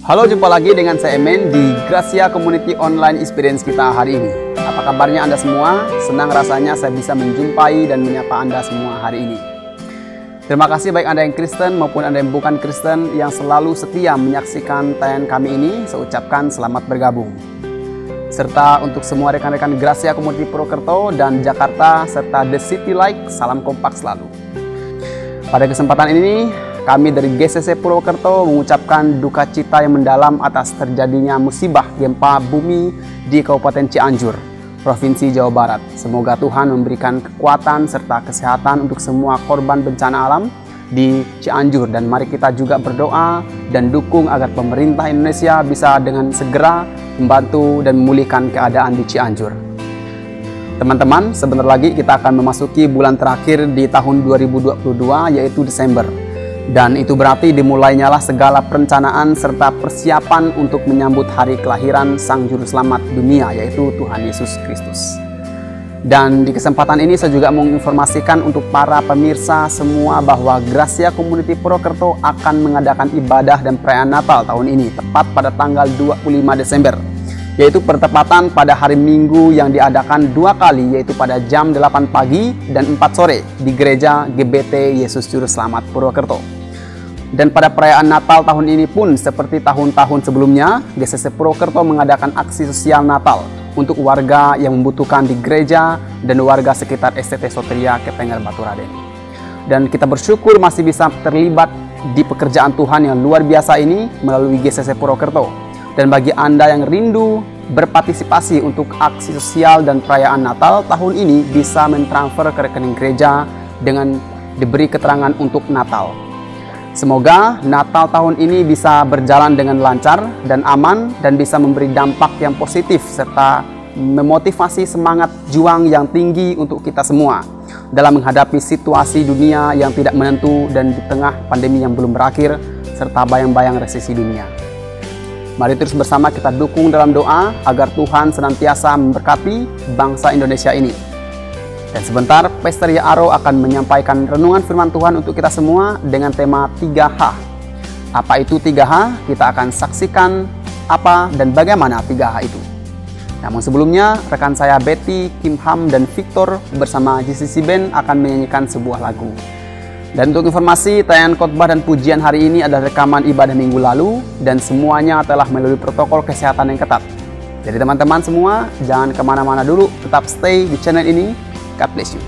Halo, jumpa lagi dengan saya Emen di Gracia Community Online Experience kita hari ini. Apa kabarnya Anda semua? Senang rasanya saya bisa menjumpai dan menyapa Anda semua hari ini. Terima kasih baik Anda yang Kristen maupun Anda yang bukan Kristen yang selalu setia menyaksikan tayangan kami ini. Saya ucapkan selamat bergabung. Serta untuk semua rekan-rekan Gracia Community Purwokerto dan Jakarta serta The City Light, salam kompak selalu. Pada kesempatan ini, kami dari GCC Purwokerto mengucapkan duka cita yang mendalam atas terjadinya musibah gempa bumi di Kabupaten Cianjur, Provinsi Jawa Barat. Semoga Tuhan memberikan kekuatan serta kesehatan untuk semua korban bencana alam di Cianjur. Dan mari kita juga berdoa dan dukung agar pemerintah Indonesia bisa dengan segera membantu dan memulihkan keadaan di Cianjur. Teman-teman, sebentar lagi kita akan memasuki bulan terakhir di tahun 2022, yaitu Desember. Dan itu berarti dimulainya segala perencanaan serta persiapan untuk menyambut hari kelahiran Sang Juru Selamat dunia, yaitu Tuhan Yesus Kristus. Dan di kesempatan ini saya juga menginformasikan untuk para pemirsa semua bahwa Gracia Community Purwokerto akan mengadakan ibadah dan perayaan Natal tahun ini, tepat pada tanggal 25 Desember. Yaitu bertepatan pada hari Minggu yang diadakan 2 kali, yaitu pada jam 8 pagi dan 4 sore di Gereja GBT Yesus Juru Selamat Purwokerto. Dan pada perayaan Natal tahun ini pun seperti tahun-tahun sebelumnya, GCC Purwokerto mengadakan aksi sosial Natal untuk warga yang membutuhkan di gereja dan warga sekitar STT Soteria Kepenger Baturaden. Dan kita bersyukur masih bisa terlibat di pekerjaan Tuhan yang luar biasa ini melalui GCC Purwokerto. Dan bagi Anda yang rindu berpartisipasi untuk aksi sosial dan perayaan Natal tahun ini, bisa mentransfer ke rekening gereja dengan diberi keterangan untuk Natal. Semoga Natal tahun ini bisa berjalan dengan lancar dan aman dan bisa memberi dampak yang positif serta memotivasi semangat juang yang tinggi untuk kita semua dalam menghadapi situasi dunia yang tidak menentu dan di tengah pandemi yang belum berakhir serta bayang-bayang resesi dunia. Mari terus bersama kita dukung dalam doa agar Tuhan senantiasa memberkati bangsa Indonesia ini. Dan sebentar, Pastor Yaaro akan menyampaikan renungan firman Tuhan untuk kita semua dengan tema 3H. Apa itu 3H? Kita akan saksikan apa dan bagaimana 3H itu. Namun sebelumnya, rekan saya Betty, Kim Ham, dan Victor bersama GCC Band akan menyanyikan sebuah lagu. Dan untuk informasi, tayangan khotbah dan pujian hari ini adalah rekaman ibadah minggu lalu dan semuanya telah melalui protokol kesehatan yang ketat. Jadi teman-teman semua, jangan kemana-mana dulu, tetap stay di channel ini. God bless you.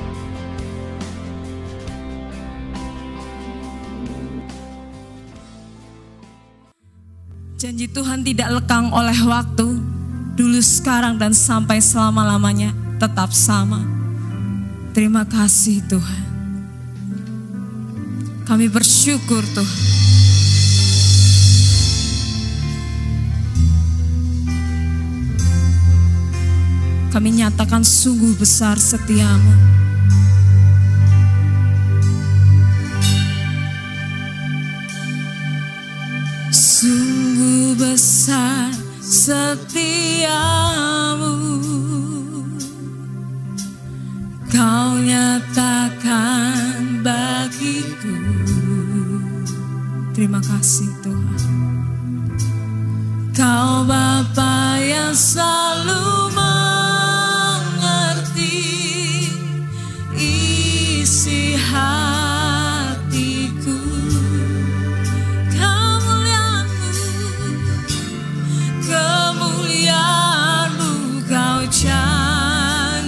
Janji Tuhan tidak lekang oleh waktu, dulu, sekarang, dan sampai selama-lamanya tetap sama. Terima kasih Tuhan. Kami bersyukur Tuhan. Kami nyatakan sungguh besar setiamu. Sungguh besar setiamu, Kau nyatakan bagiku. Terima kasih Tuhan. Kau Bapa yang selalu isi hatiku, kemuliaan-Mu Kau janjikan.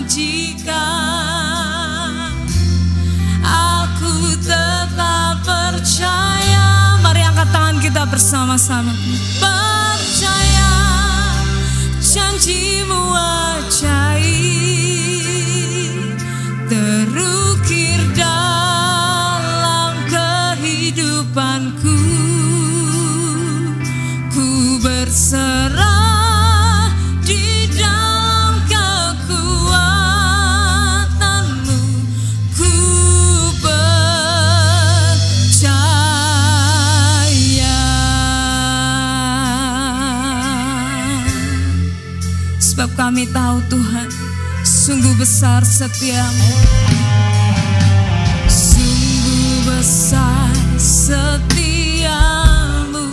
Aku tetap percaya. Mari angkat tangan kita bersama-sama. Percaya janji-Mu ajaib, terukir dalam kehidupanku. Ku berserah di dalam kekuatan-Mu. Ku percaya. Sebab kami tahu Tuhan, sungguh besar setiamu. Sungguh besar setiamu,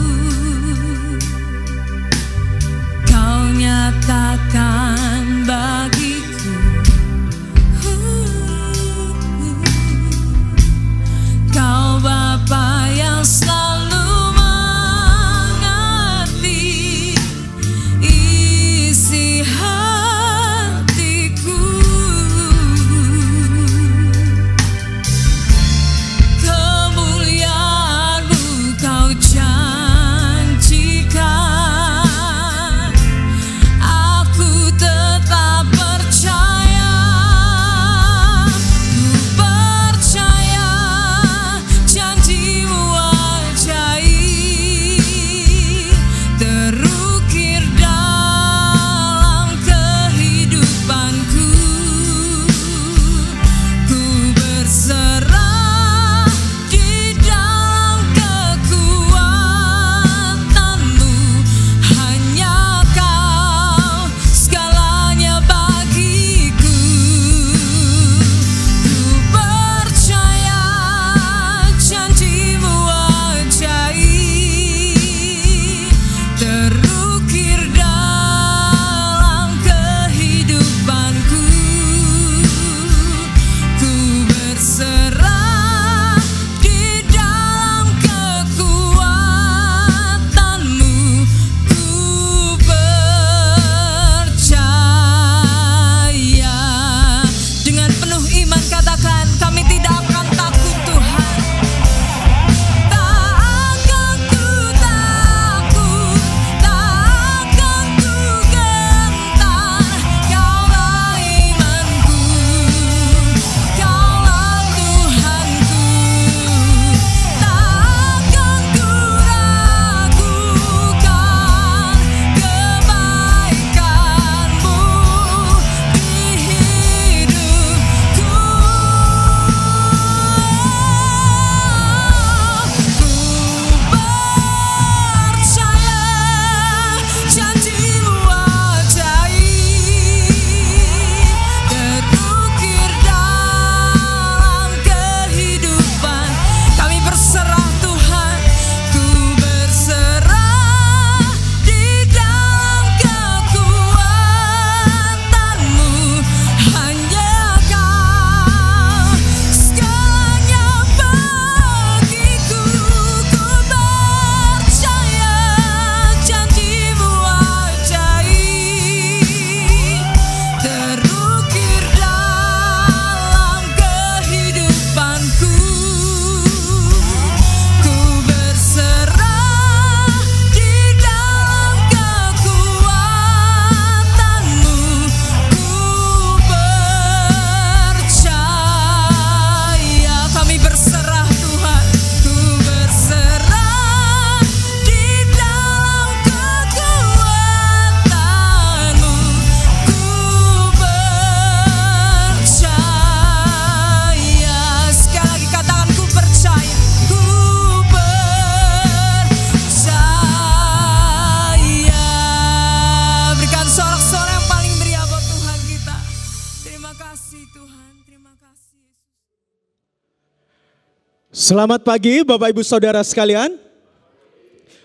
Selamat pagi Bapak Ibu Saudara sekalian.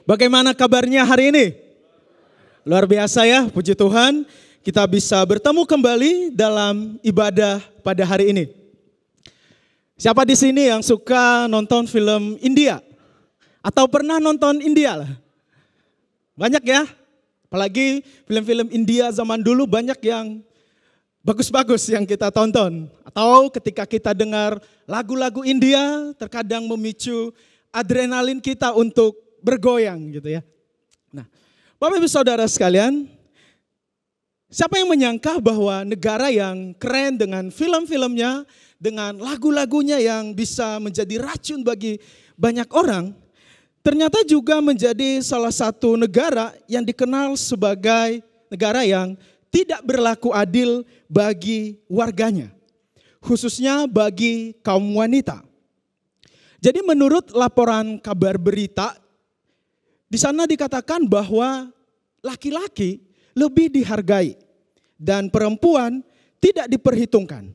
Bagaimana kabarnya hari ini? Luar biasa ya, puji Tuhan. Kita bisa bertemu kembali dalam ibadah pada hari ini. Siapa di sini yang suka nonton film India? Atau pernah nonton India lah? Banyak ya, apalagi film-film India zaman dulu banyak yang bagus-bagus yang kita tonton. Atau ketika kita dengar lagu-lagu India, terkadang memicu adrenalin kita untuk bergoyang gitu ya. Nah, Bapak Ibu Saudara sekalian, siapa yang menyangka bahwa negara yang keren dengan film-filmnya, dengan lagu-lagunya yang bisa menjadi racun bagi banyak orang, ternyata juga menjadi salah satu negara yang dikenal sebagai negara yang tidak berlaku adil bagi warganya, khususnya bagi kaum wanita. Jadi menurut laporan kabar berita, di sana dikatakan bahwa laki-laki lebih dihargai dan perempuan tidak diperhitungkan.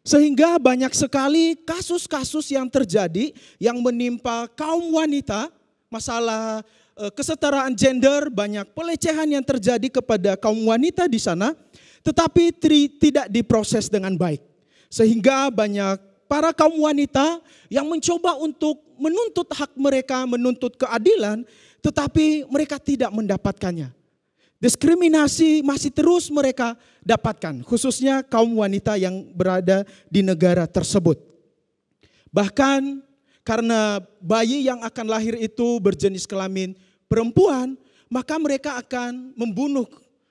Sehingga banyak sekali kasus-kasus yang terjadi yang menimpa kaum wanita, masalah kesetaraan gender, banyak pelecehan yang terjadi kepada kaum wanita di sana, tetapi tidak diproses dengan baik. Sehingga banyak para kaum wanita yang mencoba untuk menuntut hak mereka, menuntut keadilan, tetapi mereka tidak mendapatkannya. Diskriminasi masih terus mereka dapatkan, khususnya kaum wanita yang berada di negara tersebut. Bahkan karena bayi yang akan lahir itu berjenis kelamin perempuan, maka mereka akan membunuh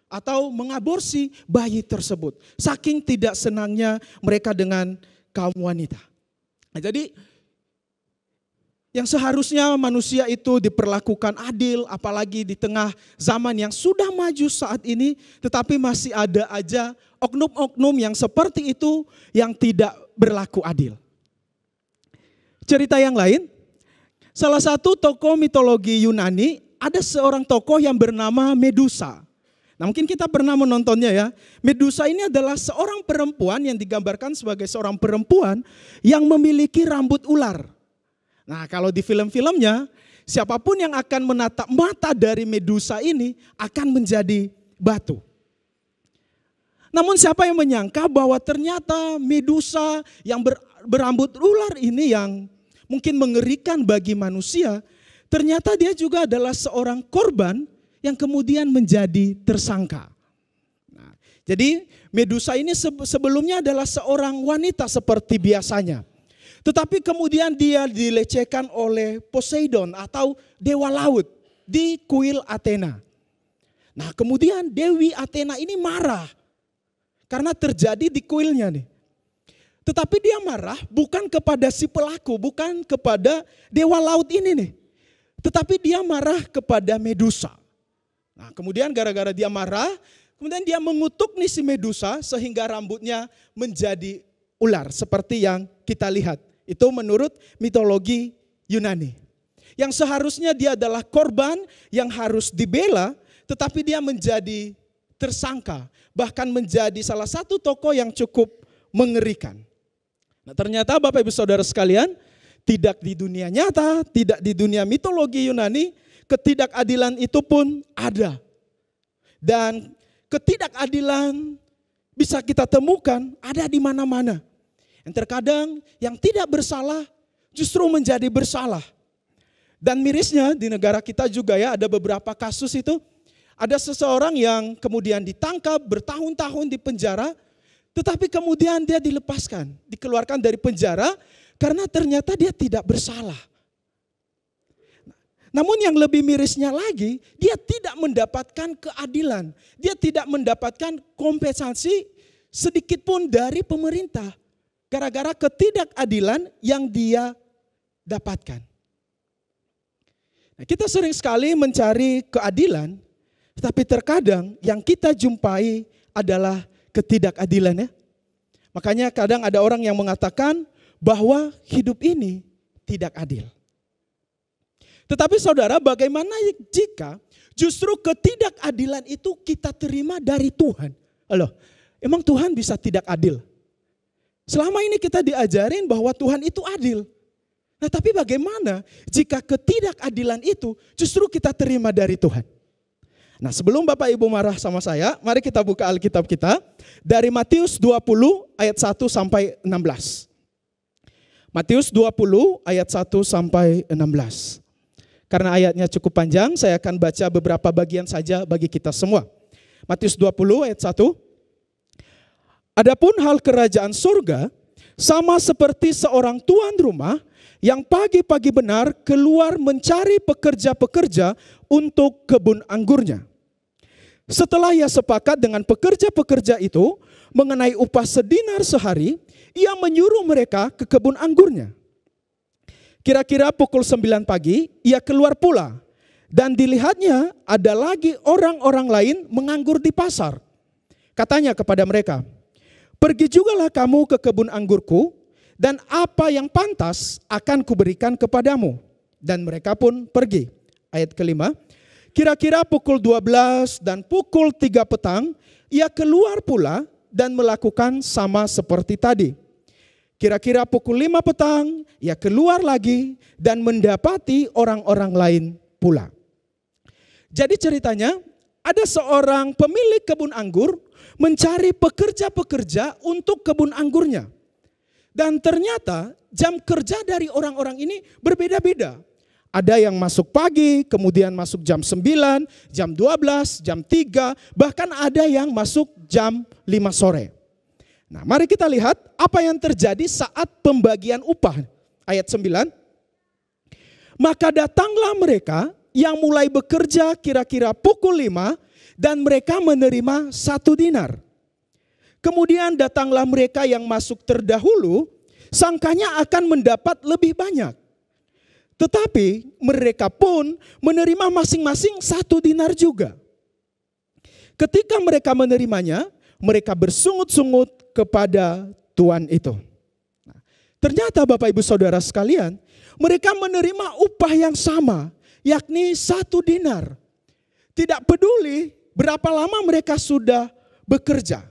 atau mengaborsi bayi tersebut. Saking tidak senangnya mereka dengan kaum wanita. Nah, jadi yang seharusnya manusia itu diperlakukan adil, apalagi di tengah zaman yang sudah maju saat ini, tetapi masih ada aja oknum-oknum yang seperti itu yang tidak berlaku adil. Cerita yang lain, salah satu tokoh mitologi Yunani, ada seorang tokoh yang bernama Medusa. Nah, mungkin kita pernah menontonnya ya. Medusa ini adalah seorang perempuan yang digambarkan sebagai seorang perempuan yang memiliki rambut ular. Nah, kalau di film-filmnya, siapapun yang akan menatap mata dari Medusa ini akan menjadi batu. Namun siapa yang menyangka bahwa ternyata Medusa yang berambut ular ini yang mungkin mengerikan bagi manusia, ternyata dia juga adalah seorang korban yang kemudian menjadi tersangka. Nah, jadi Medusa ini sebelumnya adalah seorang wanita seperti biasanya. Tetapi kemudian dia dilecehkan oleh Poseidon atau dewa laut di kuil Athena. Nah, kemudian Dewi Athena ini marah karena terjadi di kuilnya nih. Tetapi dia marah bukan kepada si pelaku, bukan kepada dewa laut ini nih. Tetapi dia marah kepada Medusa. Nah, kemudian gara-gara dia marah, kemudian dia mengutuk nih si Medusa sehingga rambutnya menjadi ular seperti yang kita lihat. Itu menurut mitologi Yunani. Yang seharusnya dia adalah korban yang harus dibela, tetapi dia menjadi tersangka. Bahkan menjadi salah satu tokoh yang cukup mengerikan. Nah, ternyata Bapak Ibu Saudara sekalian, tidak di dunia nyata, tidak di dunia mitologi Yunani, ketidakadilan itu pun ada. Dan ketidakadilan bisa kita temukan ada di mana-mana. Yang terkadang yang tidak bersalah justru menjadi bersalah. Dan mirisnya di negara kita juga ya ada beberapa kasus itu. Ada seseorang yang kemudian ditangkap bertahun-tahun di penjara. Tetapi kemudian dia dilepaskan, dikeluarkan dari penjara karena ternyata dia tidak bersalah. Namun yang lebih mirisnya lagi, dia tidak mendapatkan keadilan. Dia tidak mendapatkan kompensasi sedikit pun dari pemerintah. Gara-gara ketidakadilan yang dia dapatkan. Nah, kita sering sekali mencari keadilan, tetapi terkadang yang kita jumpai adalah ketidakadilan ya. Makanya kadang ada orang yang mengatakan bahwa hidup ini tidak adil. Tetapi saudara, bagaimana jika justru ketidakadilan itu kita terima dari Tuhan? Loh, emang Tuhan bisa tidak adil? Selama ini kita diajarin bahwa Tuhan itu adil. Nah, tapi bagaimana jika ketidakadilan itu justru kita terima dari Tuhan? Nah, sebelum Bapak Ibu marah sama saya, mari kita buka Alkitab kita dari Matius 20 ayat 1 sampai 16. Matius 20 ayat 1 sampai 16. Karena ayatnya cukup panjang, saya akan baca beberapa bagian saja bagi kita semua. Matius 20 ayat 1. Adapun hal kerajaan surga sama seperti seorang tuan rumah yang pagi-pagi benar keluar mencari pekerja-pekerja untuk kebun anggurnya. Setelah ia sepakat dengan pekerja-pekerja itu mengenai upah sedinar sehari, ia menyuruh mereka ke kebun anggurnya. Kira-kira pukul 9 pagi, ia keluar pula. Dan dilihatnya ada lagi orang-orang lain menganggur di pasar. Katanya kepada mereka, pergi jugalah kamu ke kebun anggurku, dan apa yang pantas akan kuberikan kepadamu. Dan mereka pun pergi. Ayat kelima, kira-kira pukul 12 dan pukul 3 petang, ia keluar pula dan melakukan sama seperti tadi. Kira-kira pukul 5 petang, ia keluar lagi dan mendapati orang-orang lain pula. Jadi ceritanya, ada seorang pemilik kebun anggur mencari pekerja-pekerja untuk kebun anggurnya. Dan ternyata jam kerja dari orang-orang ini berbeda-beda. Ada yang masuk pagi, kemudian masuk jam 9, jam 12, jam 3, bahkan ada yang masuk jam 5 sore. Nah, mari kita lihat apa yang terjadi saat pembagian upah. Ayat 9. Maka datanglah mereka yang mulai bekerja kira-kira pukul 5 dan mereka menerima 1 dinar. Kemudian datanglah mereka yang masuk terdahulu, sangkanya akan mendapat lebih banyak. Tetapi mereka pun menerima masing-masing 1 dinar juga. Ketika mereka menerimanya, mereka bersungut-sungut kepada tuan itu. Nah, ternyata Bapak Ibu Saudara sekalian, mereka menerima upah yang sama, yakni 1 dinar. Tidak peduli berapa lama mereka sudah bekerja.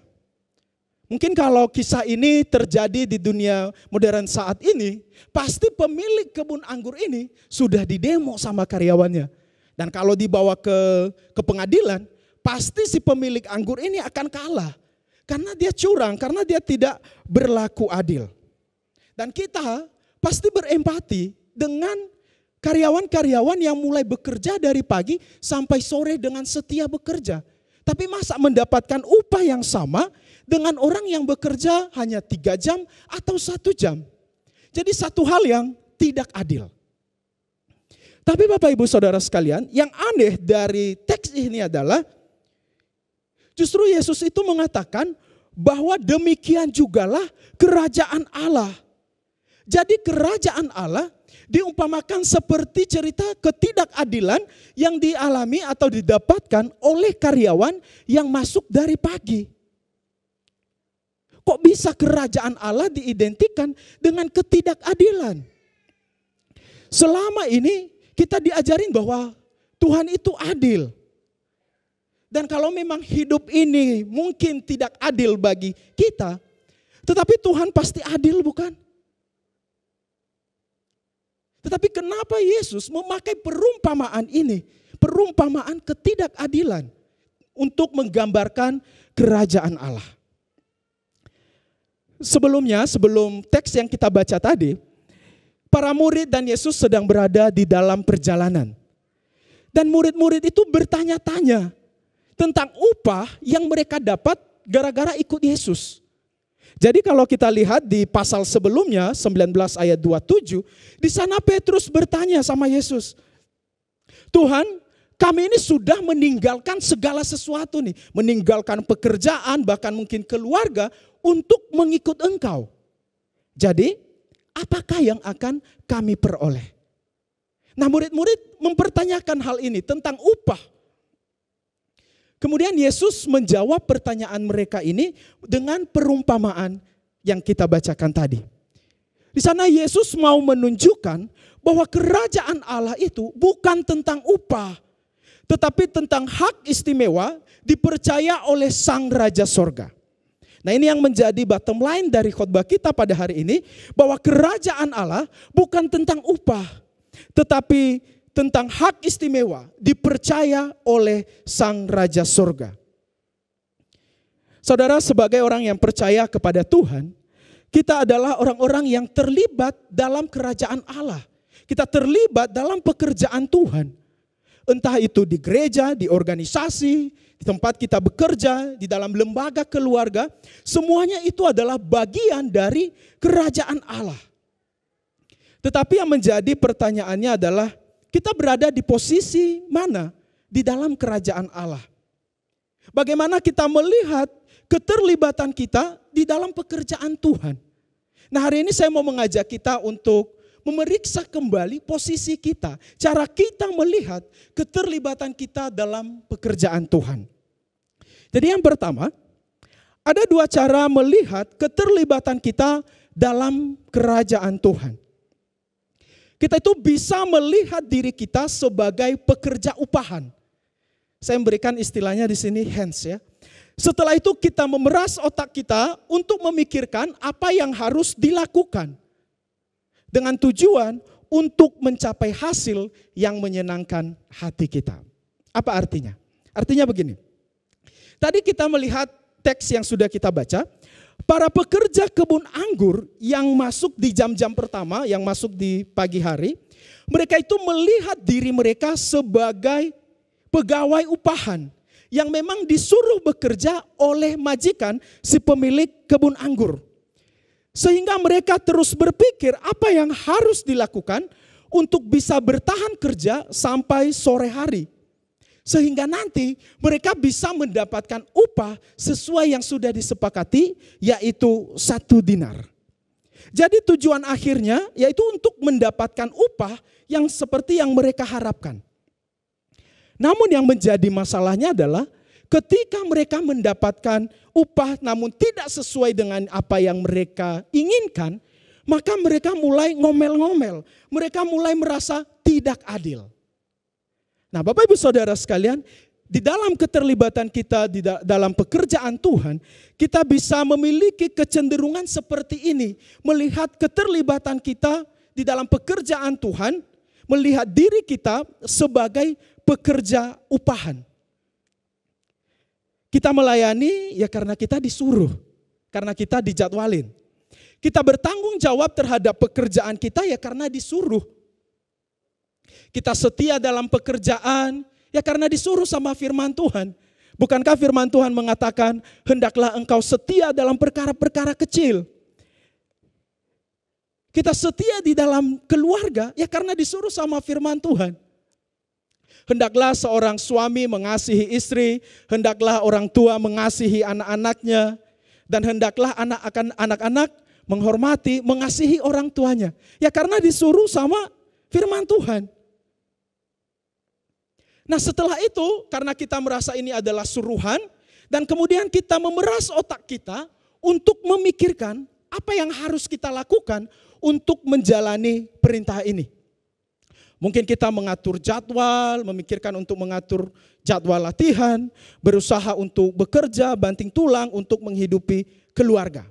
Mungkin kalau kisah ini terjadi di dunia modern saat ini, pasti pemilik kebun anggur ini sudah didemo sama karyawannya. Dan kalau dibawa ke pengadilan, pasti si pemilik anggur ini akan kalah. Karena dia curang, karena dia tidak berlaku adil. Dan kita pasti berempati dengan karyawan-karyawan yang mulai bekerja dari pagi sampai sore dengan setia bekerja. Tapi masa mendapatkan upah yang sama dengan orang yang bekerja hanya 3 jam atau 1 jam. Jadi satu hal yang tidak adil. Tapi Bapak Ibu Saudara sekalian, yang aneh dari teks ini adalah justru Yesus itu mengatakan bahwa demikian jugalah kerajaan Allah. Jadi kerajaan Allah diumpamakan seperti cerita ketidakadilan yang dialami atau didapatkan oleh karyawan yang masuk dari pagi. Kok bisa kerajaan Allah diidentikan dengan ketidakadilan? Selama ini kita diajarin bahwa Tuhan itu adil. Dan kalau memang hidup ini mungkin tidak adil bagi kita, tetapi Tuhan pasti adil, bukan? Tetapi kenapa Yesus memakai perumpamaan ini? Perumpamaan ketidakadilan untuk menggambarkan kerajaan Allah. Sebelumnya, sebelum teks yang kita baca tadi, para murid dan Yesus sedang berada di dalam perjalanan. Dan murid-murid itu bertanya-tanya tentang upah yang mereka dapat gara-gara ikut Yesus. Jadi kalau kita lihat di pasal sebelumnya 19 ayat 27, di sana Petrus bertanya sama Yesus, Tuhan, kami ini sudah meninggalkan segala sesuatu nih, meninggalkan pekerjaan, bahkan mungkin keluarga untuk mengikut Engkau. Jadi, apakah yang akan kami peroleh? Nah, murid-murid mempertanyakan hal ini tentang upah. Kemudian Yesus menjawab pertanyaan mereka ini dengan perumpamaan yang kita bacakan tadi. Di sana Yesus mau menunjukkan bahwa kerajaan Allah itu bukan tentang upah, tetapi tentang hak istimewa dipercaya oleh Sang Raja Sorga. Nah, ini yang menjadi bottom line dari khotbah kita pada hari ini, bahwa kerajaan Allah bukan tentang upah, tetapi tentang hak istimewa dipercaya oleh Sang Raja Surga. Saudara, sebagai orang yang percaya kepada Tuhan, kita adalah orang-orang yang terlibat dalam kerajaan Allah. Kita terlibat dalam pekerjaan Tuhan. Entah itu di gereja, di organisasi, di tempat kita bekerja, di dalam lembaga keluarga, semuanya itu adalah bagian dari kerajaan Allah. Tetapi yang menjadi pertanyaannya adalah, kita berada di posisi mana di dalam kerajaan Allah? Bagaimana kita melihat keterlibatan kita di dalam pekerjaan Tuhan? Nah, hari ini saya mau mengajak kita untuk memeriksa kembali posisi kita, cara kita melihat keterlibatan kita dalam pekerjaan Tuhan. Jadi yang pertama, ada dua cara melihat keterlibatan kita dalam kerajaan Tuhan. Kita itu bisa melihat diri kita sebagai pekerja upahan. Saya memberikan istilahnya di sini hands ya. Setelah itu kita memeras otak kita untuk memikirkan apa yang harus dilakukan, dengan tujuan untuk mencapai hasil yang menyenangkan hati kita. Apa artinya? Artinya begini. Tadi kita melihat teks yang sudah kita baca. Para pekerja kebun anggur yang masuk di jam-jam pertama, yang masuk di pagi hari, mereka itu melihat diri mereka sebagai pegawai upahan yang memang disuruh bekerja oleh majikan si pemilik kebun anggur. Sehingga mereka terus berpikir apa yang harus dilakukan untuk bisa bertahan kerja sampai sore hari. Sehingga nanti mereka bisa mendapatkan upah sesuai yang sudah disepakati, yaitu 1 dinar. Jadi tujuan akhirnya yaitu untuk mendapatkan upah yang seperti yang mereka harapkan. Namun yang menjadi masalahnya adalah ketika mereka mendapatkan upah namun tidak sesuai dengan apa yang mereka inginkan, maka mereka mulai ngomel-ngomel. Mereka mulai merasa tidak adil. Nah, Bapak Ibu Saudara sekalian, di dalam keterlibatan kita di dalam pekerjaan Tuhan, kita bisa memiliki kecenderungan seperti ini. Melihat keterlibatan kita di dalam pekerjaan Tuhan, melihat diri kita sebagai pekerja upahan. Kita melayani ya karena kita disuruh, karena kita dijadwalin. Kita bertanggung jawab terhadap pekerjaan kita ya karena disuruh. Kita setia dalam pekerjaan ya karena disuruh sama firman Tuhan. Bukankah firman Tuhan mengatakan, hendaklah engkau setia dalam perkara-perkara kecil. Kita setia di dalam keluarga ya karena disuruh sama firman Tuhan. Hendaklah seorang suami mengasihi istri, hendaklah orang tua mengasihi anak-anaknya, dan hendaklah anak-anak menghormati, mengasihi orang tuanya. Ya karena disuruh sama firman Tuhan. Nah, setelah itu karena kita merasa ini adalah suruhan, dan kemudian kita memeras otak kita untuk memikirkan apa yang harus kita lakukan untuk menjalani perintah ini. Mungkin kita mengatur jadwal, memikirkan untuk mengatur jadwal latihan, berusaha untuk bekerja, banting tulang untuk menghidupi keluarga.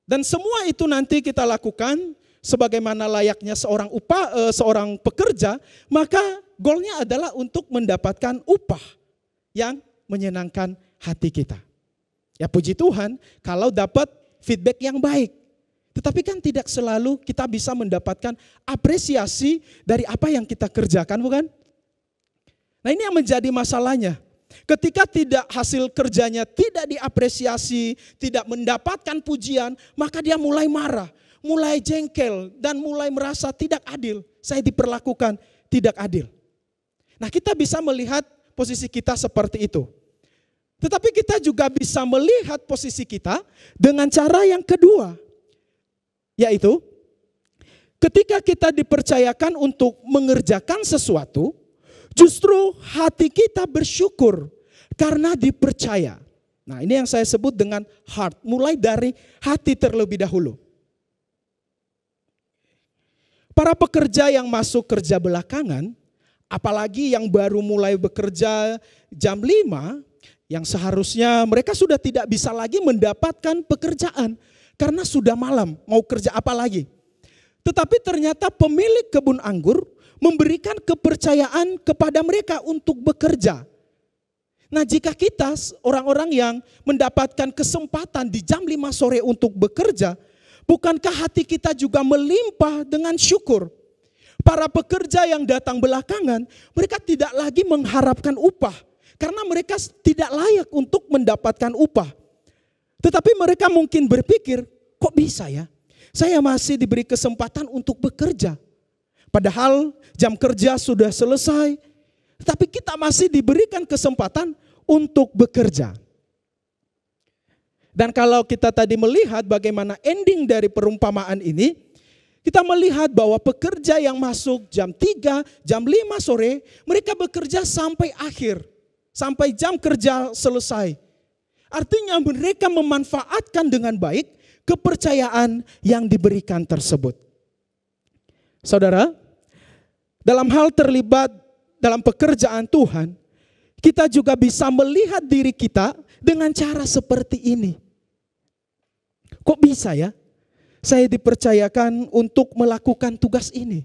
Dan semua itu nanti kita lakukan sebagaimana layaknya seorang pekerja, maka goalnya adalah untuk mendapatkan upah yang menyenangkan hati kita. Ya puji Tuhan kalau dapat feedback yang baik. Tetapi kan tidak selalu kita bisa mendapatkan apresiasi dari apa yang kita kerjakan, bukan? Nah, ini yang menjadi masalahnya. Ketika hasil kerjanya tidak diapresiasi, tidak mendapatkan pujian, maka dia mulai marah, mulai jengkel, dan mulai merasa tidak adil. Saya diperlakukan tidak adil. Nah, kita bisa melihat posisi kita seperti itu. Tetapi kita juga bisa melihat posisi kita dengan cara yang kedua. Yaitu, ketika kita dipercayakan untuk mengerjakan sesuatu, justru hati kita bersyukur karena dipercaya. Nah, ini yang saya sebut dengan heart, mulai dari hati terlebih dahulu. Para pekerja yang masuk kerja belakangan, apalagi yang baru mulai bekerja jam 5, yang seharusnya mereka sudah tidak bisa lagi mendapatkan pekerjaan karena sudah malam, mau kerja apa lagi. Tetapi ternyata pemilik kebun anggur memberikan kepercayaan kepada mereka untuk bekerja. Nah, jika kita orang-orang yang mendapatkan kesempatan di jam 5 sore untuk bekerja, bukankah hati kita juga melimpah dengan syukur? Para pekerja yang datang belakangan, mereka tidak lagi mengharapkan upah. Karena mereka tidak layak untuk mendapatkan upah. Tetapi mereka mungkin berpikir, kok bisa ya? Saya masih diberi kesempatan untuk bekerja. Padahal jam kerja sudah selesai. Tapi kita masih diberikan kesempatan untuk bekerja. Dan kalau kita tadi melihat bagaimana ending dari perumpamaan ini, kita melihat bahwa pekerja yang masuk jam 3, jam 5 sore, mereka bekerja sampai akhir. Sampai jam kerja selesai. Artinya mereka memanfaatkan dengan baik kepercayaan yang diberikan tersebut. Saudara, dalam hal terlibat dalam pekerjaan Tuhan, kita juga bisa melihat diri kita dengan cara seperti ini. Kok bisa ya? Saya dipercayakan untuk melakukan tugas ini.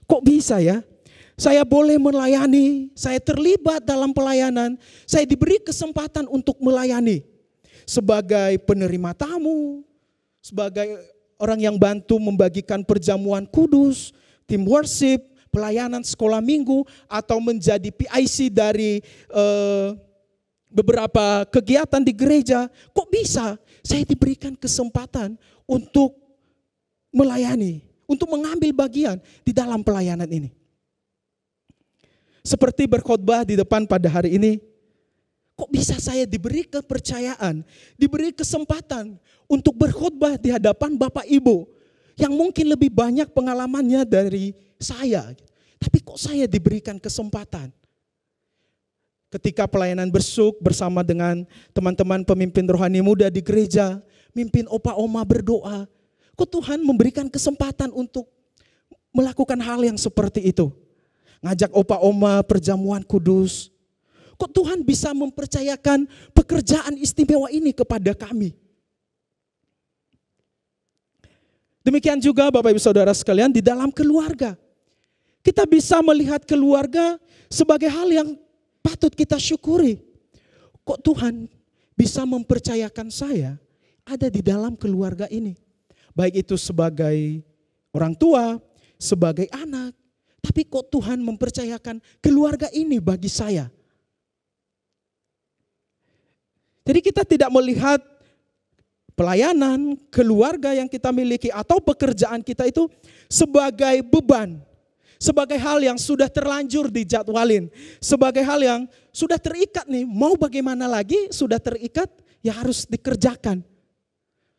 Kok bisa ya? Saya boleh melayani, saya terlibat dalam pelayanan, saya diberi kesempatan untuk melayani. Sebagai penerima tamu, sebagai orang yang bantu membagikan perjamuan kudus, tim worship, pelayanan sekolah minggu, atau menjadi PIC dari beberapa kegiatan di gereja. Kok bisa saya diberikan kesempatan untuk melayani, untuk mengambil bagian di dalam pelayanan ini? Seperti berkhotbah di depan pada hari ini, kok bisa saya diberi kepercayaan, diberi kesempatan untuk berkhotbah di hadapan Bapak Ibu yang mungkin lebih banyak pengalamannya dari saya. Tapi kok saya diberikan kesempatan? Ketika pelayanan bersuk bersama dengan teman-teman pemimpin rohani muda di gereja, mimpin opa oma berdoa, kok Tuhan memberikan kesempatan untuk melakukan hal yang seperti itu? Ngajak opa oma perjamuan kudus. Kok Tuhan bisa mempercayakan pekerjaan istimewa ini kepada kami? Demikian juga Bapak Ibu Saudara sekalian di dalam keluarga. Kita bisa melihat keluarga sebagai hal yang patut kita syukuri. Kok Tuhan bisa mempercayakan saya ada di dalam keluarga ini? Baik itu sebagai orang tua, sebagai anak. Tapi kok Tuhan mempercayakan keluarga ini bagi saya? Jadi kita tidak melihat pelayanan, keluarga yang kita miliki atau pekerjaan kita itu sebagai beban. Sebagai hal yang sudah terlanjur dijadwalin. Sebagai hal yang sudah terikat nih, mau bagaimana lagi sudah terikat ya harus dikerjakan.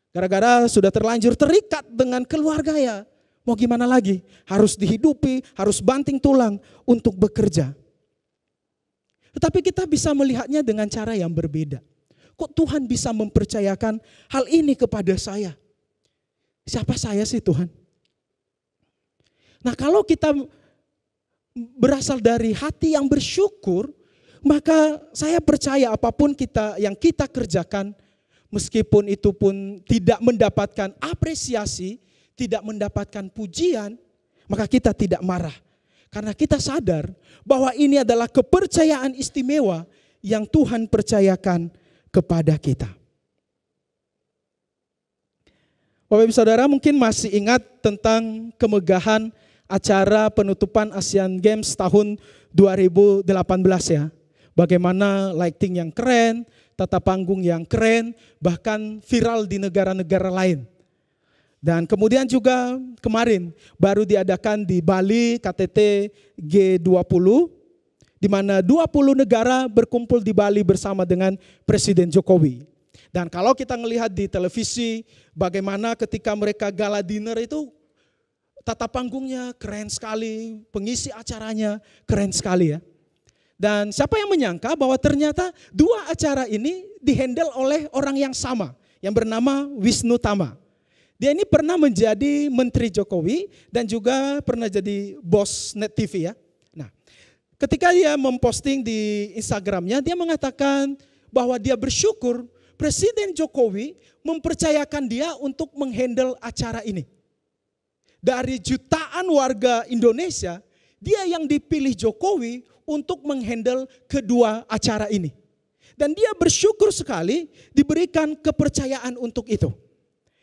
Gara-gara sudah terlanjur terikat dengan keluarga ya. Mau gimana lagi? Harus dihidupi, harus banting tulang untuk bekerja. Tetapi kita bisa melihatnya dengan cara yang berbeda. Kok Tuhan bisa mempercayakan hal ini kepada saya? Siapa saya sih Tuhan? Nah, kalau kita berasal dari hati yang bersyukur, maka saya percaya apapun yang kita kerjakan, meskipun itu pun tidak mendapatkan apresiasi, tidak mendapatkan pujian, maka kita tidak marah. Karena kita sadar bahwa ini adalah kepercayaan istimewa yang Tuhan percayakan kepada kita. Bapak Ibu Saudara mungkin masih ingat tentang kemegahan acara penutupan Asian Games tahun 2018 ya. Bagaimana lighting yang keren, tata panggung yang keren, bahkan viral di negara-negara lain. Dan kemudian juga kemarin baru diadakan di Bali KTT G20, di mana 20 negara berkumpul di Bali bersama dengan Presiden Jokowi. Dan kalau kita melihat di televisi bagaimana ketika mereka gala dinner itu tata panggungnya keren sekali, pengisi acaranya keren sekali ya. Dan siapa yang menyangka bahwa ternyata dua acara ini dihandle oleh orang yang sama yang bernama Wisnu Tama. Dia ini pernah menjadi Menteri Jokowi dan juga pernah jadi bos Net TV ya. Nah, ketika dia memposting di Instagramnya, dia mengatakan bahwa dia bersyukur Presiden Jokowi mempercayakan dia untuk menghandle acara ini. Dari jutaan warga Indonesia, dia yang dipilih Jokowi untuk menghandle kedua acara ini. Dan dia bersyukur sekali diberikan kepercayaan untuk itu.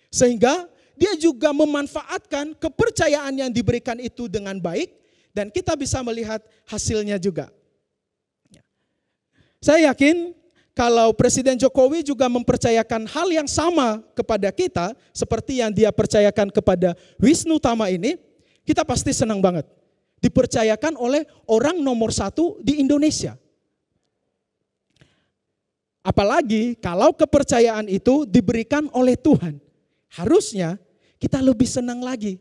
Sehingga dia juga memanfaatkan kepercayaan yang diberikan itu dengan baik. Dan kita bisa melihat hasilnya juga. Saya yakin kalau Presiden Jokowi juga mempercayakan hal yang sama kepada kita, seperti yang dia percayakan kepada Wisnu Tama ini, kita pasti senang banget. Dipercayakan oleh orang nomor 1 di Indonesia. Apalagi kalau kepercayaan itu diberikan oleh Tuhan. Harusnya kita lebih senang lagi.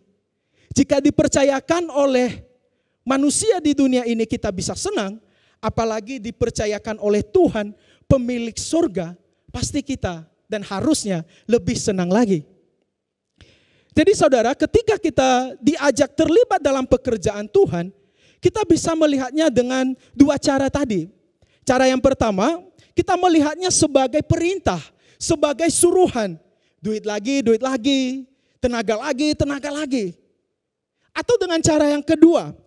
Jika dipercayakan oleh manusia di dunia ini kita bisa senang, apalagi dipercayakan oleh Tuhan, pemilik surga, pasti kita dan harusnya lebih senang lagi. Jadi saudara, ketika kita diajak terlibat dalam pekerjaan Tuhan, kita bisa melihatnya dengan dua cara tadi. Cara yang pertama, kita melihatnya sebagai perintah, sebagai suruhan. Duit lagi, tenaga lagi. Atau dengan cara yang kedua,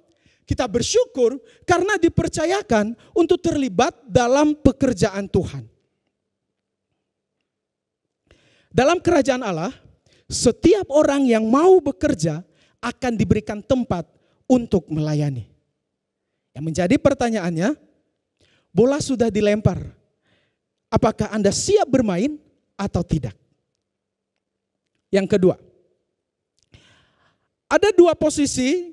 kita bersyukur karena dipercayakan untuk terlibat dalam pekerjaan Tuhan. Dalam kerajaan Allah, setiap orang yang mau bekerja akan diberikan tempat untuk melayani. Yang menjadi pertanyaannya, bola sudah dilempar. Apakah Anda siap bermain atau tidak? Yang kedua, ada dua posisi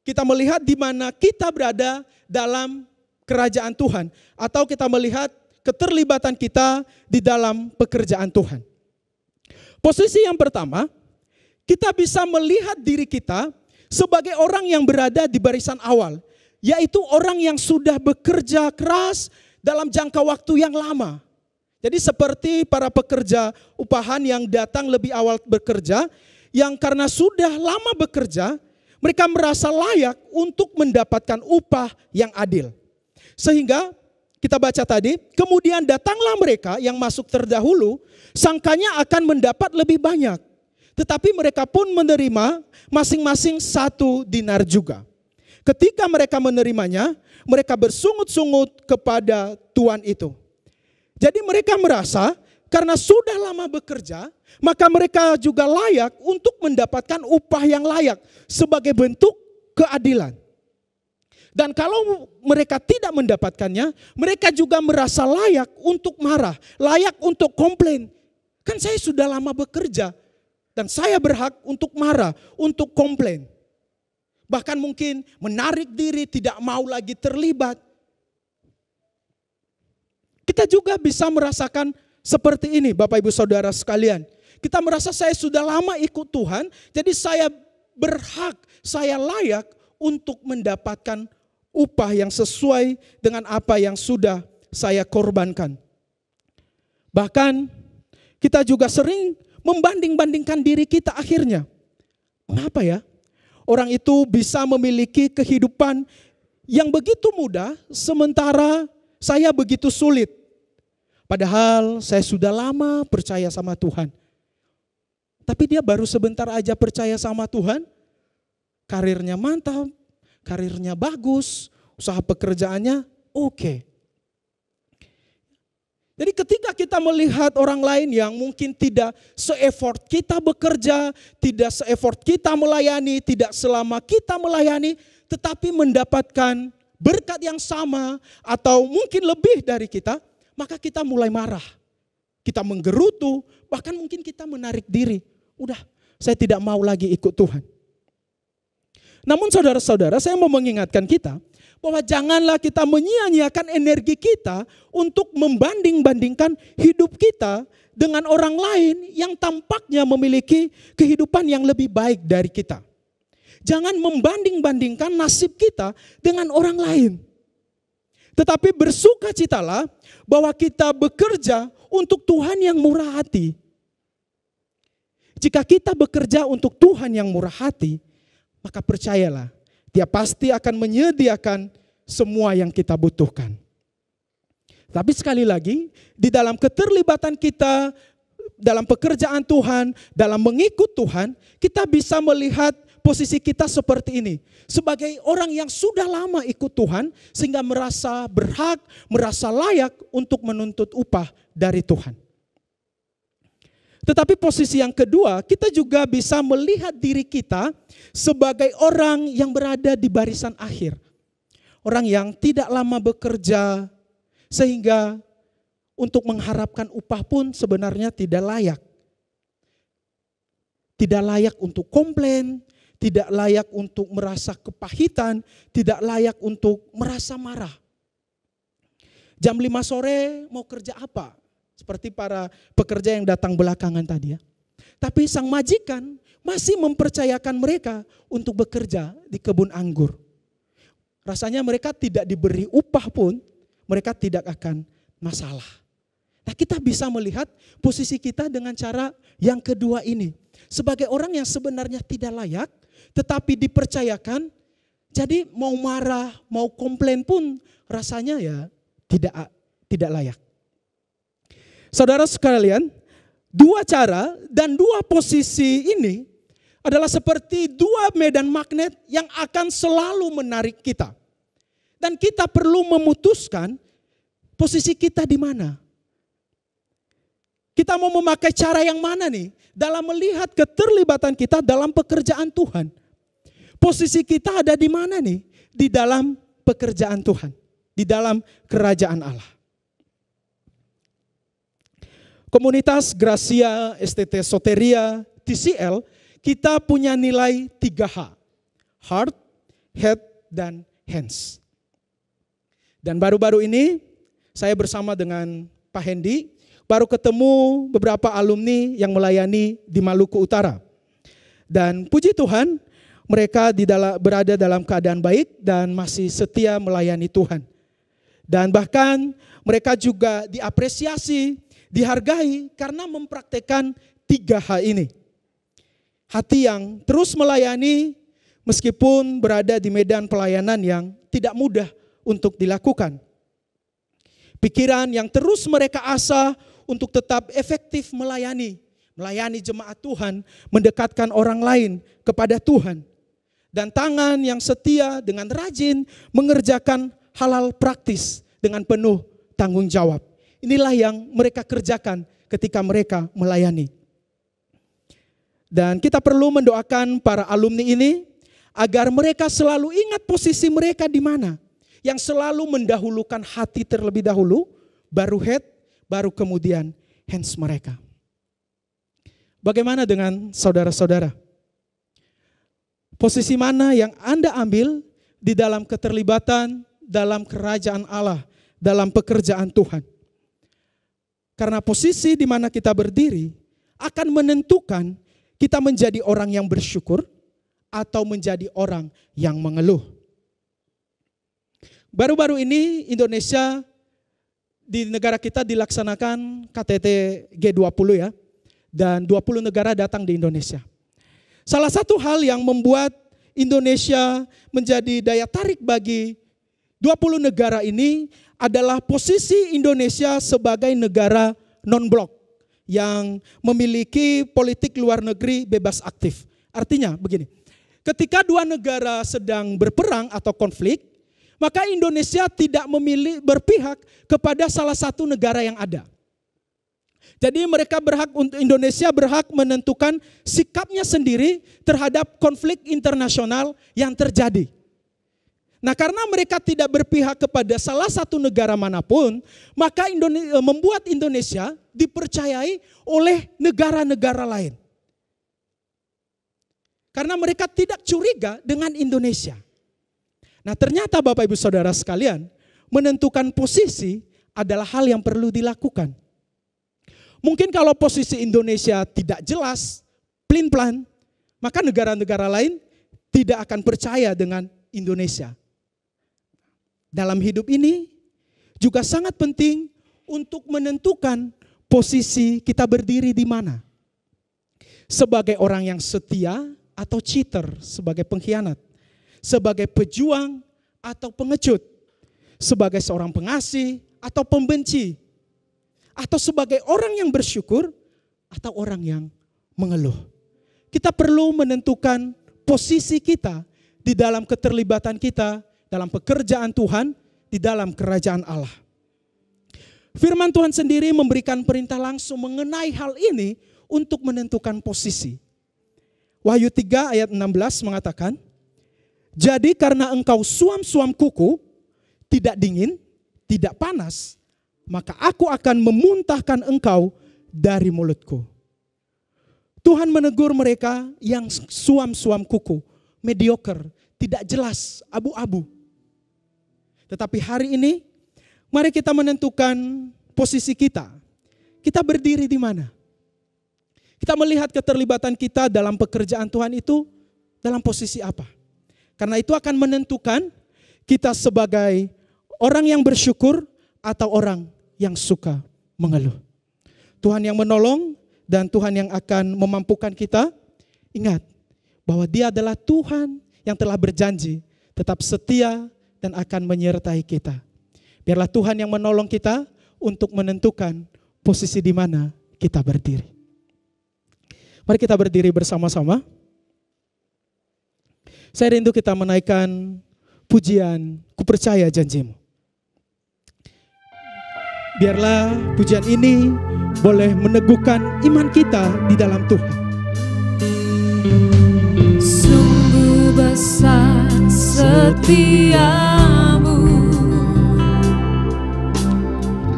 kita melihat di mana kita berada dalam kerajaan Tuhan. Atau kita melihat keterlibatan kita di dalam pekerjaan Tuhan. Posisi yang pertama, kita bisa melihat diri kita sebagai orang yang berada di barisan awal. Yaitu orang yang sudah bekerja keras dalam jangka waktu yang lama. Jadi seperti para pekerja upahan yang datang lebih awal bekerja, yang karena sudah lama bekerja, mereka merasa layak untuk mendapatkan upah yang adil. Sehingga kita baca tadi, kemudian datanglah mereka yang masuk terdahulu, sangkanya akan mendapat lebih banyak. Tetapi mereka pun menerima masing-masing 1 dinar juga. Ketika mereka menerimanya, mereka bersungut-sungut kepada tuan itu. Jadi mereka merasa karena sudah lama bekerja, maka mereka juga layak untuk mendapatkan upah yang layak sebagai bentuk keadilan. Dan kalau mereka tidak mendapatkannya, mereka juga merasa layak untuk marah, layak untuk komplain. Kan saya sudah lama bekerja dan saya berhak untuk marah, untuk komplain. Bahkan mungkin menarik diri, tidak mau lagi terlibat. Kita juga bisa merasakan seperti ini Bapak Ibu Saudara sekalian. Kita merasa saya sudah lama ikut Tuhan, jadi saya berhak, saya layak untuk mendapatkan upah yang sesuai dengan apa yang sudah saya korbankan. Bahkan kita juga sering membanding-bandingkan diri kita akhirnya. Mengapa ya? Orang itu bisa memiliki kehidupan yang begitu mudah, sementara saya begitu sulit. Padahal saya sudah lama percaya sama Tuhan. Tapi dia baru sebentar aja percaya sama Tuhan, karirnya mantap, karirnya bagus, usaha pekerjaannya oke. Jadi ketika kita melihat orang lain yang mungkin tidak se-effort kita bekerja, tidak se-effort kita melayani, tidak selama kita melayani, tetapi mendapatkan berkat yang sama atau mungkin lebih dari kita, maka kita mulai marah. Kita menggerutu, bahkan mungkin kita menarik diri. Udah, saya tidak mau lagi ikut Tuhan. Namun saudara-saudara, saya mau mengingatkan kita bahwa janganlah kita menyia-nyiakan energi kita untuk membanding-bandingkan hidup kita dengan orang lain yang tampaknya memiliki kehidupan yang lebih baik dari kita. Jangan membanding-bandingkan nasib kita dengan orang lain. Tetapi bersukacitalah bahwa kita bekerja untuk Tuhan yang murah hati. Jika kita bekerja untuk Tuhan yang murah hati, maka percayalah, Dia pasti akan menyediakan semua yang kita butuhkan. Tapi sekali lagi, di dalam keterlibatan kita, dalam pekerjaan Tuhan, dalam mengikut Tuhan, kita bisa melihat posisi kita seperti ini. Sebagai orang yang sudah lama ikut Tuhan, sehingga merasa berhak, merasa layak untuk menuntut upah dari Tuhan. Tetapi posisi yang kedua, kita juga bisa melihat diri kita sebagai orang yang berada di barisan akhir. Orang yang tidak lama bekerja, sehingga untuk mengharapkan upah pun sebenarnya tidak layak. Tidak layak untuk komplain, tidak layak untuk merasa kepahitan, tidak layak untuk merasa marah. Jam 5 sore mau kerja apa? Seperti para pekerja yang datang belakangan tadi ya. Tapi sang majikan masih mempercayakan mereka untuk bekerja di kebun anggur. Rasanya mereka tidak diberi upah pun, mereka tidak akan masalah. Nah, kita bisa melihat posisi kita dengan cara yang kedua ini. Sebagai orang yang sebenarnya tidak layak, tetapi dipercayakan, jadi mau marah, mau komplain pun rasanya ya tidak layak. Saudara sekalian, dua cara dan dua posisi ini adalah seperti dua medan magnet yang akan selalu menarik kita. Dan kita perlu memutuskan posisi kita di mana. Kita mau memakai cara yang mana nih? Dalam melihat keterlibatan kita dalam pekerjaan Tuhan. Posisi kita ada di mana nih? Di dalam pekerjaan Tuhan. Di dalam kerajaan Allah. Komunitas Gracia, STT Soteria, TCL, kita punya nilai 3H. Heart, Head, dan Hands. Dan baru-baru ini saya bersama dengan Pak Hendy baru ketemu beberapa alumni yang melayani di Maluku Utara. Dan puji Tuhan mereka berada dalam keadaan baik dan masih setia melayani Tuhan. Dan bahkan mereka juga diapresiasi, dihargai karena mempraktekkan 3H ini. Hati yang terus melayani meskipun berada di medan pelayanan yang tidak mudah untuk dilakukan. Pikiran yang terus mereka asah untuk tetap efektif melayani jemaat Tuhan, mendekatkan orang lain kepada Tuhan. Dan tangan yang setia dengan rajin mengerjakan hal-hal praktis dengan penuh tanggung jawab. Inilah yang mereka kerjakan ketika mereka melayani. Dan kita perlu mendoakan para alumni ini agar mereka selalu ingat posisi mereka di mana. Yang selalu mendahulukan hati terlebih dahulu, baru head, baru kemudian hands mereka. Bagaimana dengan saudara-saudara? Posisi mana yang Anda ambil di dalam keterlibatan dalam kerajaan Allah, dalam pekerjaan Tuhan? Karena posisi di mana kita berdiri akan menentukan kita menjadi orang yang bersyukur atau menjadi orang yang mengeluh. Baru-baru ini Indonesia di negara kita dilaksanakan KTT G20 ya. Dan 20 negara datang di Indonesia. Salah satu hal yang membuat Indonesia menjadi daya tarik bagi 20 negara ini adalah posisi Indonesia sebagai negara non-blok yang memiliki politik luar negeri bebas aktif. Artinya begini, ketika dua negara sedang berperang atau konflik, maka Indonesia tidak berpihak kepada salah satu negara yang ada. Jadi Indonesia berhak menentukan sikapnya sendiri terhadap konflik internasional yang terjadi. Nah, karena mereka tidak berpihak kepada salah satu negara manapun, maka membuat Indonesia dipercayai oleh negara-negara lain. Karena mereka tidak curiga dengan Indonesia. Nah, ternyata Bapak Ibu Saudara sekalian, menentukan posisi adalah hal yang perlu dilakukan. Mungkin kalau posisi Indonesia tidak jelas, plin-plan, maka negara-negara lain tidak akan percaya dengan Indonesia. Dalam hidup ini juga sangat penting untuk menentukan posisi kita berdiri di mana. Sebagai orang yang setia atau cheater, sebagai pengkhianat. Sebagai pejuang atau pengecut. sebagai seorang pengasih atau pembenci, atau sebagai orang yang bersyukur atau orang yang mengeluh. Kita perlu menentukan posisi kita di dalam keterlibatan kita dalam pekerjaan Tuhan di dalam kerajaan Allah. Firman Tuhan sendiri memberikan perintah langsung mengenai hal ini untuk menentukan posisi. Wahyu 3 ayat 16 mengatakan, jadi karena engkau suam-suam kuku, tidak dingin, tidak panas, maka aku akan memuntahkan engkau dari mulutku. Tuhan menegur mereka yang suam-suam kuku, mediocre, tidak jelas, abu-abu. Tetapi hari ini, mari kita menentukan posisi kita. Kita berdiri di mana? Kita melihat keterlibatan kita dalam pekerjaan Tuhan itu dalam posisi apa? Karena itu akan menentukan kita sebagai orang yang bersyukur atau orang yang suka mengeluh. Tuhan yang menolong dan Tuhan yang akan memampukan kita. Ingat bahwa Dia adalah Tuhan yang telah berjanji tetap setia dan akan menyertai kita. Biarlah Tuhan yang menolong kita untuk menentukan posisi di mana kita berdiri. Mari kita berdiri bersama-sama. Saya rindu kita menaikkan pujian Ku Percaya Janjimu. Biarlah pujian ini boleh meneguhkan iman kita di dalam Tuhan. Sungguh besar setiamu,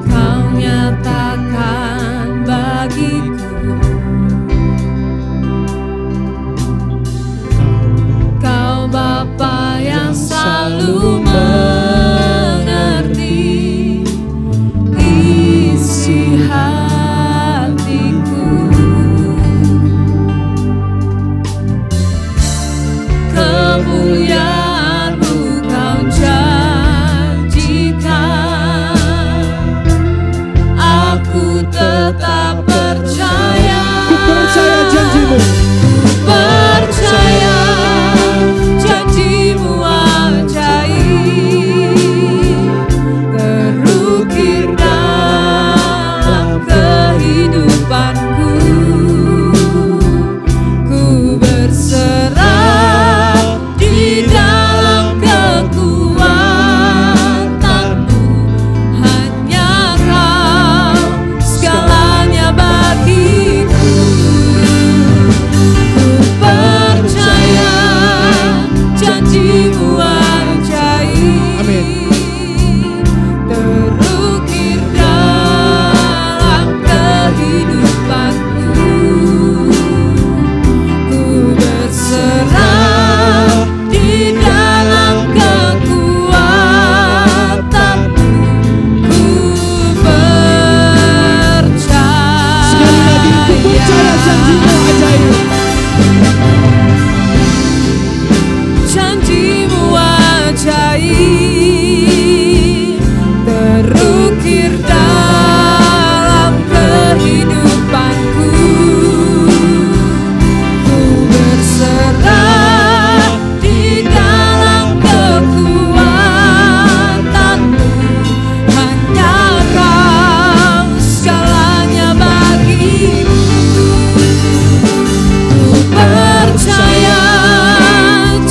Kau nyatakan bagiku. Kau Bapa yang selalu mengerti isi hatiku. Kemuliaan-Mu Kau janjikan, aku tetap percaya. Ku percaya janji-Mu. Ku percaya janji-Mu ajaib, terukir dalam kehidupanku. Ku berserah di dalam kekuatan-Mu, hanya Kau segalanya bagiku. Ku percaya janji-Mu ajaib, terukir dalam kehidupanku. Ku berserah di dalam kekuatan-Mu. Ku percaya. Sekali lagi, ku percaya janji-Mu ajaib. Janji-Mu ajaib, terukir dalam kehidupanku. Ku berserah di dalam kekuatan-Mu, hanya Kau segalanya bagiku. Ku percaya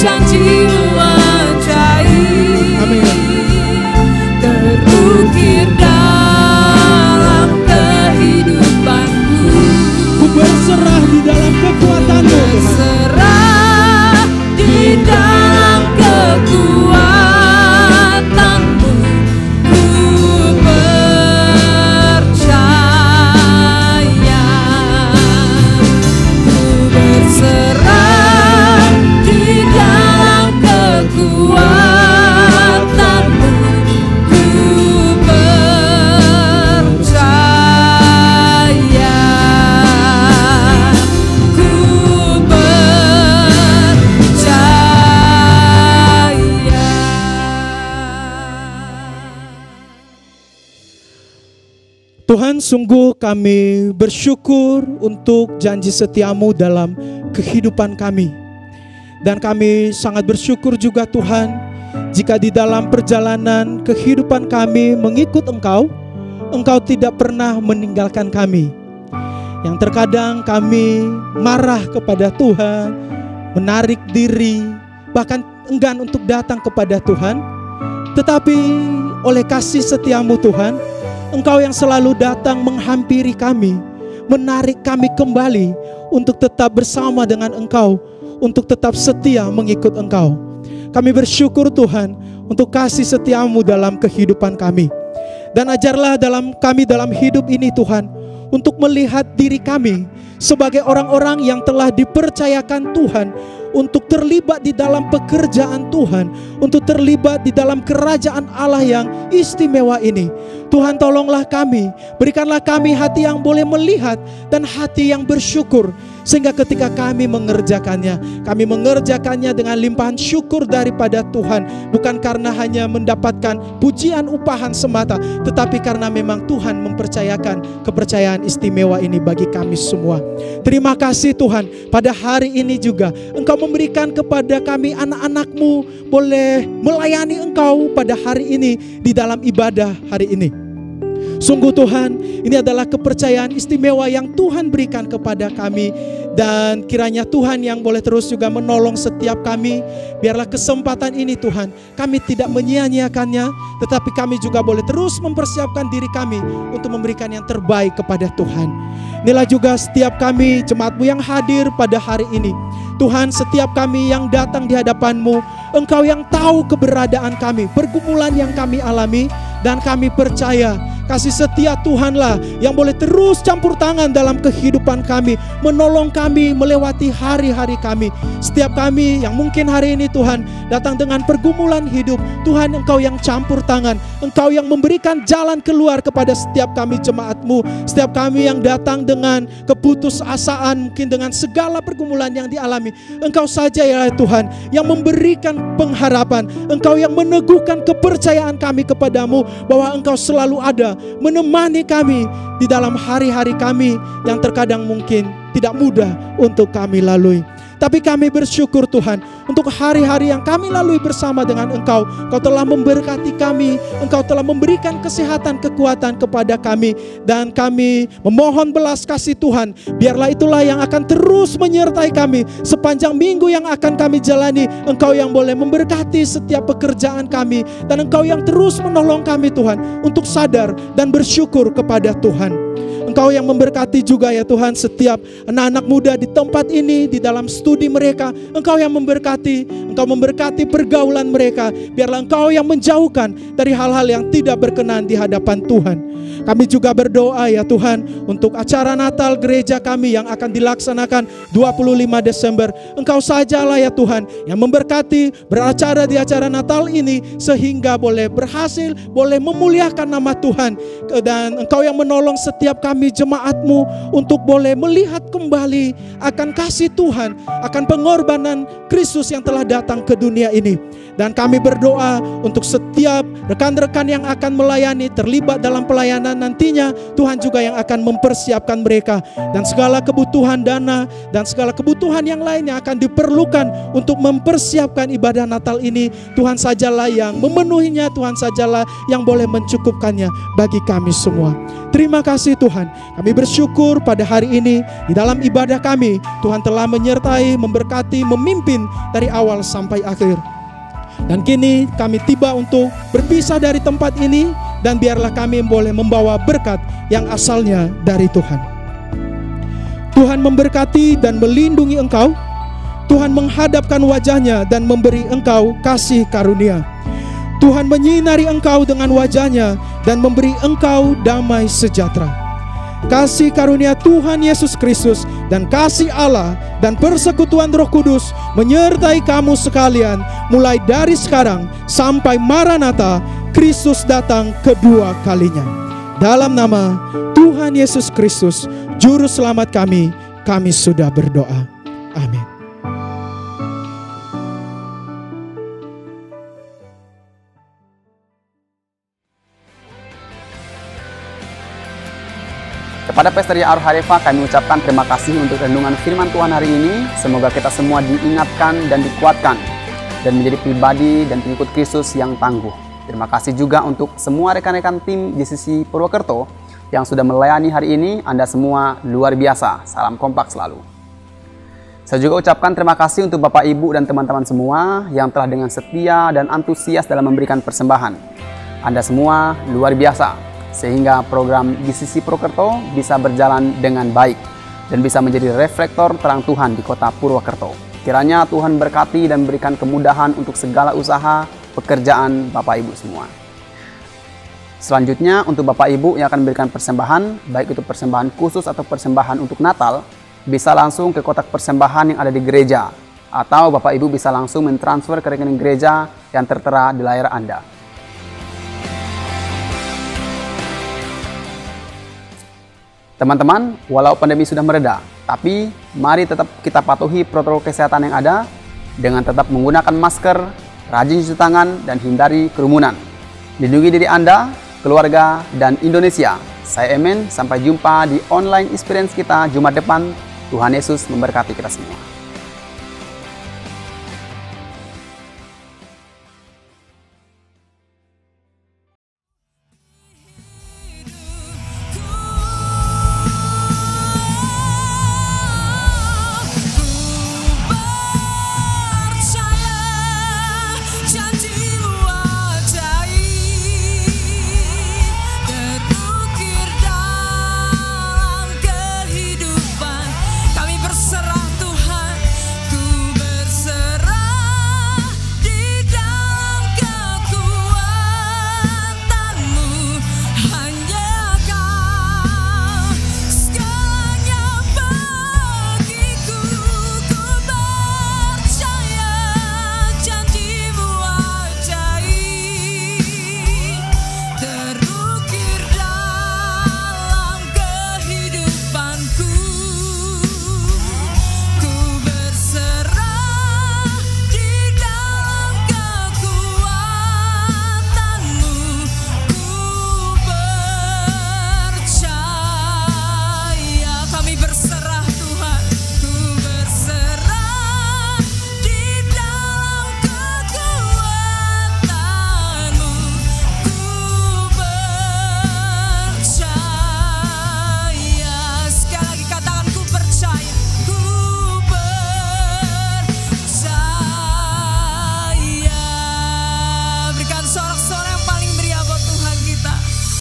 janji-Mu ajaib, terukir dalam kehidupanku. Ku berserah di dalam kekuatan-Mu, Tuhan. Berserah di dalam kekuatan-Mu. Ku percaya. Ku berserah di dalam kekuatan-Mu. Ku percaya. Ku Tuhan, sungguh kami bersyukur untuk janji setia-Mu dalam kehidupan kami. Dan kami sangat bersyukur juga Tuhan, jika di dalam perjalanan kehidupan kami mengikut Engkau, Engkau tidak pernah meninggalkan kami. Yang terkadang kami marah kepada Tuhan, menarik diri, bahkan enggan untuk datang kepada Tuhan. Tetapi oleh kasih setia-Mu Tuhan, Engkau yang selalu datang menghampiri kami, menarik kami kembali untuk tetap bersama dengan Engkau, untuk tetap setia mengikut Engkau. Kami bersyukur Tuhan untuk kasih setia-Mu dalam kehidupan kami. Dan ajarlah kami dalam hidup ini Tuhan, untuk melihat diri kami sebagai orang-orang yang telah dipercayakan Tuhan untuk terlibat di dalam pekerjaan Tuhan, untuk terlibat di dalam kerajaan Allah yang istimewa ini. Tuhan, tolonglah kami, berikanlah kami hati yang boleh melihat dan hati yang bersyukur, sehingga ketika kami mengerjakannya dengan limpahan syukur daripada Tuhan, bukan karena hanya mendapatkan pujian upahan semata, tetapi karena memang Tuhan mempercayakan kepercayaan istimewa ini bagi kami semua. Terima kasih Tuhan, pada hari ini juga Engkau memberikan kepada kami anak-anak-Mu boleh melayani Engkau pada hari ini di dalam ibadah hari ini. Sungguh Tuhan, ini adalah kepercayaan istimewa yang Tuhan berikan kepada kami. Dan kiranya Tuhan yang boleh terus juga menolong setiap kami. Biarlah kesempatan ini Tuhan, kami tidak menyia-nyiakannya, tetapi kami juga boleh terus mempersiapkan diri kami untuk memberikan yang terbaik kepada Tuhan. Inilah juga setiap kami, jemaat-Mu yang hadir pada hari ini. Tuhan, setiap kami yang datang di hadapan-Mu, Engkau yang tahu keberadaan kami, pergumulan yang kami alami, dan kami percaya kasih setia Tuhanlah yang boleh terus campur tangan dalam kehidupan kami, menolong kami melewati hari-hari kami. Setiap kami yang mungkin hari ini Tuhan datang dengan pergumulan hidup, Tuhan Engkau yang campur tangan, Engkau yang memberikan jalan keluar kepada setiap kami jemaat-Mu. Setiap kami yang datang dengan keputusasaan, mungkin dengan segala pergumulan yang dialami, Engkau saja ya Tuhan yang memberikan pengharapan, Engkau yang meneguhkan kepercayaan kami kepadamu, bahwa Engkau selalu ada menemani kami di dalam hari-hari kami yang terkadang mungkin tidak mudah untuk kami lalui. Tapi kami bersyukur Tuhan untuk hari-hari yang kami lalui bersama dengan Engkau. Engkau telah memberkati kami, Engkau telah memberikan kesehatan, kekuatan kepada kami. Dan kami memohon belas kasih Tuhan, biarlah itulah yang akan terus menyertai kami sepanjang minggu yang akan kami jalani. Engkau yang boleh memberkati setiap pekerjaan kami, dan Engkau yang terus menolong kami Tuhan untuk sadar dan bersyukur kepada Tuhan. Engkau yang memberkati juga ya Tuhan setiap anak-anak muda di tempat ini, di dalam studi mereka. Engkau yang memberkati, Engkau memberkati pergaulan mereka. Biarlah Engkau yang menjauhkan dari hal-hal yang tidak berkenan di hadapan Tuhan. Kami juga berdoa ya Tuhan untuk acara Natal gereja kami yang akan dilaksanakan 25 Desember. Engkau sajalah ya Tuhan yang memberkati beracara di acara Natal ini, sehingga boleh berhasil, boleh memuliakan nama Tuhan. Dan Engkau yang menolong setiap kami jemaat-Mu untuk boleh melihat kembali akan kasih Tuhan, akan pengorbanan Kristus yang telah datang ke dunia ini. Dan kami berdoa untuk setiap rekan-rekan yang akan melayani, terlibat dalam pelayanan nantinya, Tuhan juga yang akan mempersiapkan mereka. Dan segala kebutuhan dana dan segala kebutuhan yang lain yang akan diperlukan untuk mempersiapkan ibadah Natal ini, Tuhan sajalah yang memenuhinya, Tuhan sajalah yang boleh mencukupkannya bagi kami semua. Terima kasih Tuhan, kami bersyukur pada hari ini di dalam ibadah kami, Tuhan telah menyertai, memberkati, memimpin dari awal sampai akhir. Dan kini kami tiba untuk berpisah dari tempat ini, dan biarlah kami boleh membawa berkat yang asalnya dari Tuhan. Tuhan memberkati dan melindungi engkau. Tuhan menghadapkan wajahnya dan memberi engkau kasih karunia. Tuhan menyinari engkau dengan wajahnya dan memberi engkau damai sejahtera. Kasih karunia Tuhan Yesus Kristus dan kasih Allah dan persekutuan Roh Kudus menyertai kamu sekalian mulai dari sekarang sampai Maranatha, Kristus datang kedua kalinya. Dalam nama Tuhan Yesus Kristus, Juru Selamat kami sudah berdoa. Amin. Kepada Pesteria Ar-Harifah kami ucapkan terima kasih untuk renungan firman Tuhan hari ini. Semoga kita semua diingatkan dan dikuatkan. dan menjadi pribadi dan pengikut Kristus yang tangguh. Terima kasih juga untuk semua rekan-rekan tim GCC Purwokerto yang sudah melayani hari ini. Anda semua luar biasa. Salam kompak selalu. Saya juga ucapkan terima kasih untuk Bapak, Ibu, dan teman-teman semua yang telah dengan setia dan antusias dalam memberikan persembahan. Anda semua luar biasa, sehingga program GCC Purwokerto bisa berjalan dengan baik dan bisa menjadi reflektor terang Tuhan di kota Purwokerto. Kiranya Tuhan berkati dan berikan kemudahan untuk segala usaha pekerjaan Bapak Ibu semua. Selanjutnya untuk Bapak Ibu yang akan memberikan persembahan, baik itu persembahan khusus atau persembahan untuk Natal, bisa langsung ke kotak persembahan yang ada di gereja, atau Bapak Ibu bisa langsung mentransfer ke rekening gereja yang tertera di layar Anda. Teman-teman, walau pandemi sudah mereda, tapi mari tetap kita patuhi protokol kesehatan yang ada dengan tetap menggunakan masker, rajin cuci tangan, dan hindari kerumunan. Lindungi diri Anda, keluarga, dan Indonesia. Saya Emen, sampai jumpa di online experience kita Jumat depan. Tuhan Yesus memberkati kita semua.